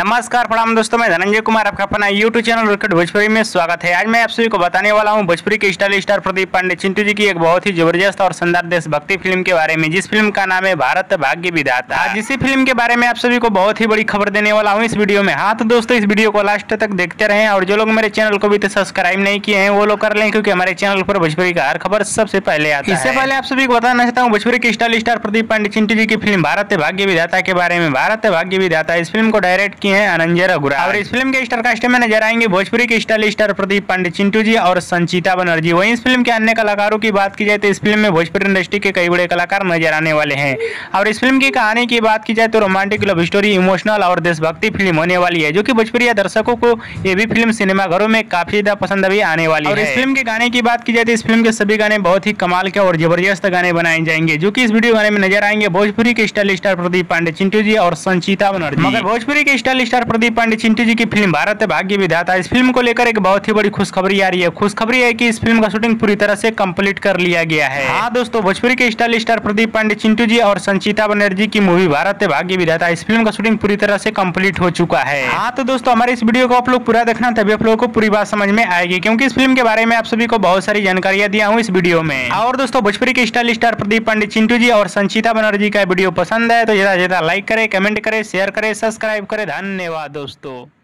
नमस्कार प्रणाम दोस्तों, मैं धनंजय कुमार आपका अपना यूट्यूब चैनल विकेट भोजपुरी में स्वागत है। आज मैं आप सभी को बताने वाला हूं भोजपुरी के स्टाइल स्टार प्रदीप पांडे चिंटू जी की एक बहुत ही जबरदस्त और शानदार देशभक्ति फिल्म के बारे में, जिस फिल्म का नाम है भारत भाग्य विधाता। आज इसी फिल्म के बारे में आप सभी को बहुत ही बड़ी खबर देने वाला हूँ इस वीडियो में। हाँ तो दोस्तों, इस वीडियो को लास्ट तक देखते रहें और जो लोग मेरे चैनल को भी सब्सक्राइब नहीं किए हैं वो लोग कर लें, क्योंकि हमारे चैनल पर भोजपुरी का हर खबर सबसे पहले आता है। इससे पहले आप सभी को बताना चाहता हूँ भोजपुरी के स्टाइल स्टार प्रदीप पांडे चिंटू जी की फिल्म भारत भाग्य विधाता के बारे में। भारत भाग्य विधाता इस फिल्म को डायरेक्ट किए हैं अनंजय रघुराज और इस फिल्म के स्टार कास्ट में नजर आएंगे भोजपुरी के स्टाइल स्टार प्रदीप पांडे चिंटू जी और संचिता बनर्जी। वहीं इस फिल्म के अन्य कलाकारों की बात की जाए तो इस फिल्म में भोजपुरी इंडस्ट्री के कई बड़े कलाकार नजर आने वाले हैं। और इस फिल्म की कहानी की बात की जाए तो रोमांटिक लव स्टोरी, इमोशनल और देशभक्ति फिल्म होने वाली है, जो कि भोजपुरी दर्शकों को ये भी फिल्म सिनेमाघरों में काफी ज्यादा पसंद भी आने वाली है। और इस फिल्म के गाने की बात की जाए तो इस फिल्म के सभी गाने बहुत ही कमाल के और जबरदस्त गाने बनाए जाएंगे, जो कि इस वीडियो गाने में नजर आएंगे भोजपुरी के स्टाइल स्टार प्रदीप पांडे चिंटू जी और संचिता बनर्जी। मगर भोजपुरी के स्टाइल स्टार प्रदीप पांडे चिंटू जी की फिल्म भारत भाग्य विधाता, इस फिल्म को लेकर एक बहुत ही बड़ी खुशखबरी आ रही है। खुशखबरी है कि इस फिल्म का शूटिंग पूरी तरह से कंप्लीट कर लिया गया है। हाँ दोस्तों, भोजपुरी के स्टाइल स्टार प्रदीप पांडे चिंटू जी और संचिता बनर्जी की मूवी भारत भाग्य विधाता, इस फिल्म का शूटिंग पूरी तरह से कंप्लीट हो चुका है। हाँ तो दोस्तों, हमारे इस वीडियो को आप लोग पूरा देखना, तभी आप लोगों को पूरी बात समझ में आएगी, क्योंकि इस फिल्म के बारे में आप सभी को बहुत सारी जानकारियां दिया हूँ इस वीडियो में। और दोस्तों, भोजपुरी के स्टाइल स्टार प्रदीप पांडे चिंटू जी और संचिता बनर्जी का वीडियो पसंद है तो ज्यादा से ज्यादा लाइक करें, कमेंट करें, शेयर करें, सब्सक्राइब करें। धन्यवाद दोस्तों।